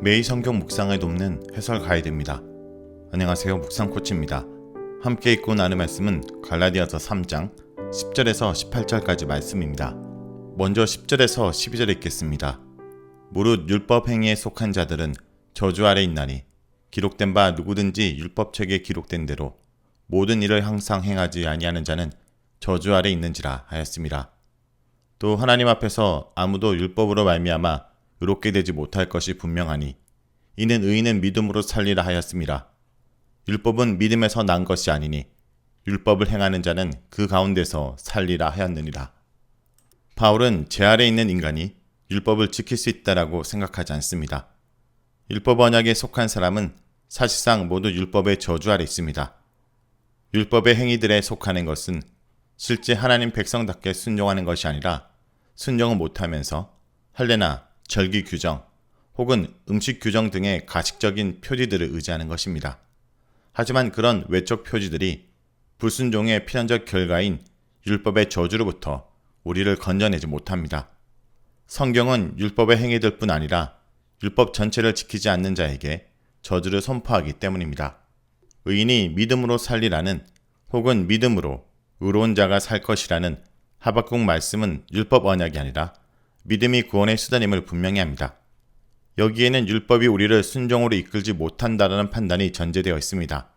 매일 성경 묵상을 돕는 해설 가이드입니다. 안녕하세요. 묵상 코치입니다. 함께 읽고 나눌 말씀은 갈라디아서 3장 10절에서 18절까지 말씀입니다. 먼저 10절에서 12절 읽겠습니다. 무릇 율법 행위에 속한 자들은 저주 아래 있나니 기록된 바 누구든지 율법책에 기록된 대로 모든 일을 항상 행하지 아니하는 자는 저주 아래 있는지라 하였습니다. 또 하나님 앞에서 아무도 율법으로 말미암아 의롭게 되지 못할 것이 분명하니 이는 의인은 믿음으로 살리라 하였습니다. 율법은 믿음에서 난 것이 아니니 율법을 행하는 자는 그 가운데서 살리라 하였느니라. 바울은 제 아래 있는 인간이 율법을 지킬 수 있다라고 생각하지 않습니다. 율법 언약에 속한 사람은 사실상 모두 율법의 저주 아래 있습니다. 율법의 행위들에 속하는 것은 실제 하나님 백성답게 순종하는 것이 아니라 순종을 못하면서 할례나 절기 규정 혹은 음식 규정 등의 가식적인 표지들을 의지하는 것입니다. 하지만 그런 외적 표지들이 불순종의 필연적 결과인 율법의 저주로부터 우리를 건져내지 못합니다. 성경은 율법의 행위들 뿐 아니라 율법 전체를 지키지 않는 자에게 저주를 선포하기 때문입니다. 의인이 믿음으로 살리라는 혹은 믿음으로 의로운 자가 살 것이라는 하박국 말씀은 율법 언약이 아니라 믿음이 구원의 수단임을 분명히 합니다. 여기에는 율법이 우리를 순종으로 이끌지 못한다는 판단이 전제되어 있습니다.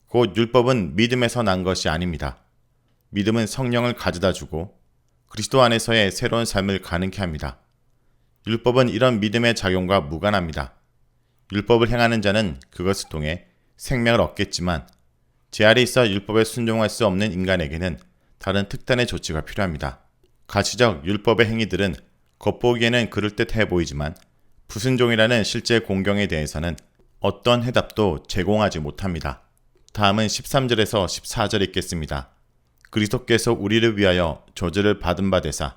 곧 율법은 믿음에서 난 것이 아닙니다. 믿음은 성령을 가져다 주고 그리스도 안에서의 새로운 삶을 가능케 합니다. 율법은 이런 믿음의 작용과 무관합니다. 율법을 행하는 자는 그것을 통해 생명을 얻겠지만 제 아래 있어 율법에 순종할 수 없는 인간에게는 다른 특단의 조치가 필요합니다. 가시적 율법의 행위들은 겉보기에는 그럴듯해 보이지만 불순종이라는 실제 공경에 대해서는 어떤 해답도 제공하지 못합니다. 다음은 13절에서 14절 읽겠습니다. 그리스도께서 우리를 위하여 저주를 받은 바 되사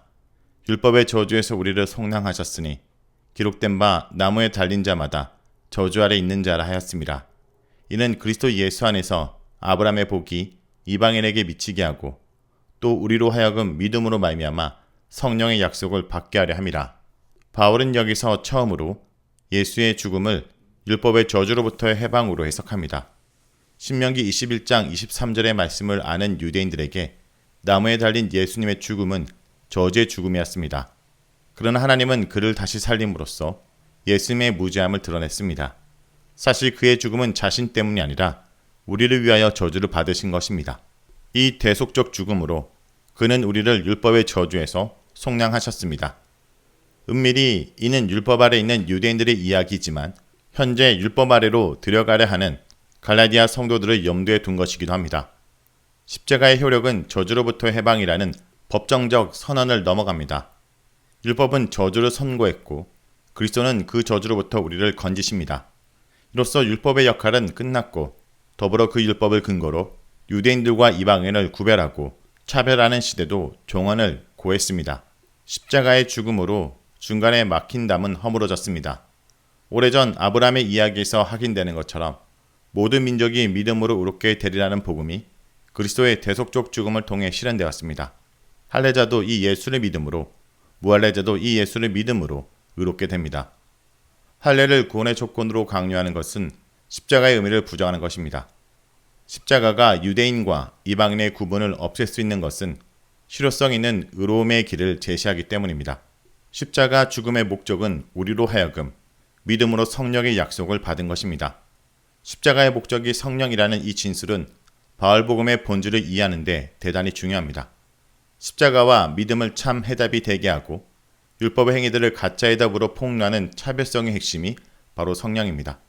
율법의 저주에서 우리를 속량하셨으니 기록된 바 나무에 달린 자마다 저주 아래 있는 자라 하였습니다. 이는 그리스도 예수 안에서 아브라함의 복이 이방인에게 미치게 하고 또 우리로 하여금 믿음으로 말미암아 성령의 약속을 받게 하려 함이라. 바울은 여기서 처음으로 예수의 죽음을 율법의 저주로부터의 해방으로 해석합니다. 신명기 21장 23절의 말씀을 아는 유대인들에게 나무에 달린 예수님의 죽음은 저주의 죽음이었습니다. 그러나 하나님은 그를 다시 살림으로써 예수님의 무죄함을 드러냈습니다. 사실 그의 죽음은 자신 때문이 아니라 우리를 위하여 저주를 받으신 것입니다. 이 대속적 죽음으로 그는 우리를 율법의 저주에서 속량하셨습니다. 은밀히 이는 율법 아래 있는 유대인들의 이야기이지만 현재 율법 아래로 들어가려 하는 갈라디아 성도들을 염두에 둔 것이기도 합니다. 십자가의 효력은 저주로부터의 해방이라는 법정적 선언을 넘어갑니다. 율법은 저주를 선고했고 그리스도는 그 저주로부터 우리를 건지십니다. 이로써 율법의 역할은 끝났고 더불어 그 율법을 근거로 유대인들과 이방인을 구별하고 차별하는 시대도 종언을 고했습니다. 십자가의 죽음으로 중간에 막힌 담은 허물어졌습니다. 오래전 아브라함의 이야기에서 확인되는 것처럼 모든 민족이 믿음으로 의롭게 되리라는 복음이 그리스도의 대속적 죽음을 통해 실현되었습니다. 할례자도 이 예수를 믿음으로, 무할례자도 이 예수를 믿음으로 의롭게 됩니다. 할례를 구원의 조건으로 강요하는 것은 십자가의 의미를 부정하는 것입니다. 십자가가 유대인과 이방인의 구분을 없앨 수 있는 것은 실효성 있는 의로움의 길을 제시하기 때문입니다. 십자가 죽음의 목적은 우리로 하여금 믿음으로 성령의 약속을 받은 것입니다. 십자가의 목적이 성령이라는 이 진술은 바울복음의 본질을 이해하는 데 대단히 중요합니다. 십자가와 믿음을 참 해답이 되게 하고 율법의 행위들을 가짜 해답으로 폭로하는 차별성의 핵심이 바로 성령입니다.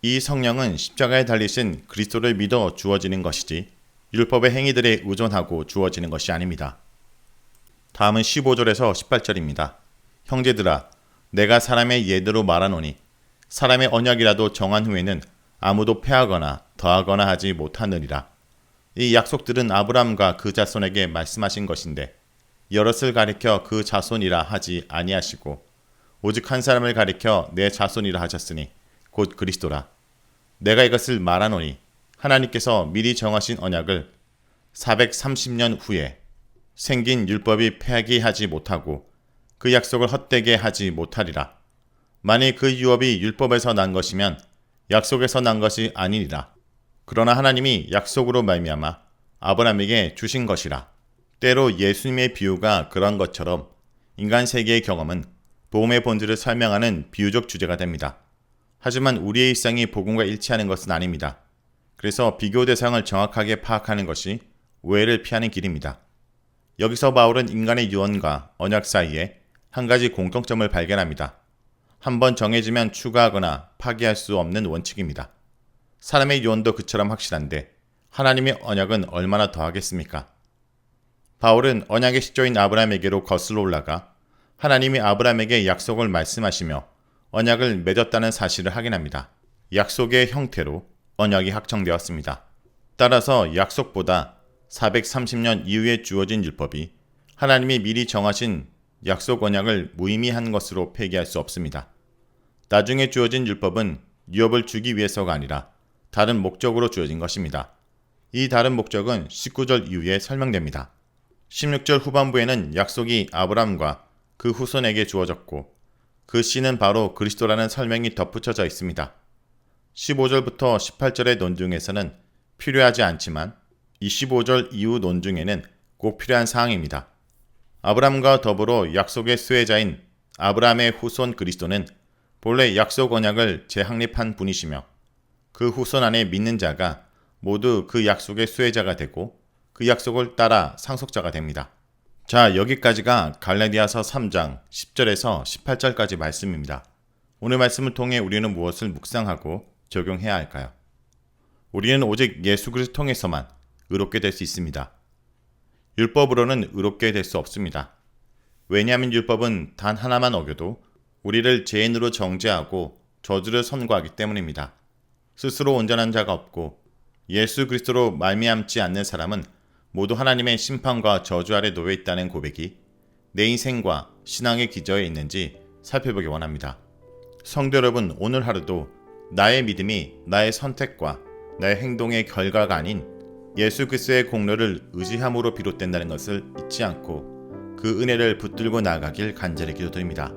이 성령은 십자가에 달리신 그리스도를 믿어 주어지는 것이지 율법의 행위들에 의존하고 주어지는 것이 아닙니다. 다음은 15절에서 18절입니다. 형제들아, 내가 사람의 예대로 말하노니 사람의 언약이라도 정한 후에는 아무도 패하거나 더하거나 하지 못하느니라. 이 약속들은 아브라함과 그 자손에게 말씀하신 것인데 여럿을 가리켜 그 자손이라 하지 아니하시고 오직 한 사람을 가리켜 내 자손이라 하셨으니 곧 그리스도라. 내가 이것을 말하노니 하나님께서 미리 정하신 언약을 430년 후에 생긴 율법이 폐하게 하지 못하고 그 약속을 헛되게 하지 못하리라. 만일 그 유업이 율법에서 난 것이면 약속에서 난 것이 아니니라. 그러나 하나님이 약속으로 말미암아 아브라함에게 주신 것이라. 때로 예수님의 비유가 그런 것처럼 인간 세계의 경험은 복음의 본질을 설명하는 비유적 주제가 됩니다. 하지만 우리의 일상이 복음과 일치하는 것은 아닙니다. 그래서 비교 대상을 정확하게 파악하는 것이 오해를 피하는 길입니다. 여기서 바울은 인간의 유언과 언약 사이에 한 가지 공통점을 발견합니다. 한번 정해지면 추가하거나 파기할 수 없는 원칙입니다. 사람의 유언도 그처럼 확실한데 하나님의 언약은 얼마나 더하겠습니까? 바울은 언약의 시조인 아브라함에게로 거슬러 올라가 하나님이 아브라함에게 약속을 말씀하시며 언약을 맺었다는 사실을 확인합니다. 약속의 형태로 언약이 확정되었습니다. 따라서 약속보다 430년 이후에 주어진 율법이 하나님이 미리 정하신 약속 언약을 무의미한 것으로 폐기할 수 없습니다. 나중에 주어진 율법은 유업을 주기 위해서가 아니라 다른 목적으로 주어진 것입니다. 이 다른 목적은 19절 이후에 설명됩니다. 16절 후반부에는 약속이 아브라함과 그 후손에게 주어졌고 그 씨는 바로 그리스도라는 설명이 덧붙여져 있습니다. 15절부터 18절의 논중에서는 필요하지 않지만 25절 이후 논중에는 꼭 필요한 사항입니다. 아브라함과 더불어 약속의 수혜자인 아브라함의 후손 그리스도는 본래 약속 언약을 재확립한 분이시며 그 후손 안에 믿는 자가 모두 그 약속의 수혜자가 되고 그 약속을 따라 상속자가 됩니다. 자, 여기까지가 갈라디아서 3장 10절에서 18절까지 말씀입니다. 오늘 말씀을 통해 우리는 무엇을 묵상하고 적용해야 할까요? 우리는 오직 예수 그리스도 통해서만 의롭게 될 수 있습니다. 율법으로는 의롭게 될 수 없습니다. 왜냐하면 율법은 단 하나만 어겨도 우리를 죄인으로 정죄하고 저주를 선고하기 때문입니다. 스스로 온전한 자가 없고 예수 그리스도로 말미암지 않는 사람은 모두 하나님의 심판과 저주 아래 놓여 있다는 고백이 내 인생과 신앙의 기저에 있는지 살펴보기 원합니다. 성도 여러분, 오늘 하루도 나의 믿음이 나의 선택과 나의 행동의 결과가 아닌 예수 그리스도의 공로를 의지함으로 비롯된다는 것을 잊지 않고 그 은혜를 붙들고 나아가길 간절히 기도드립니다.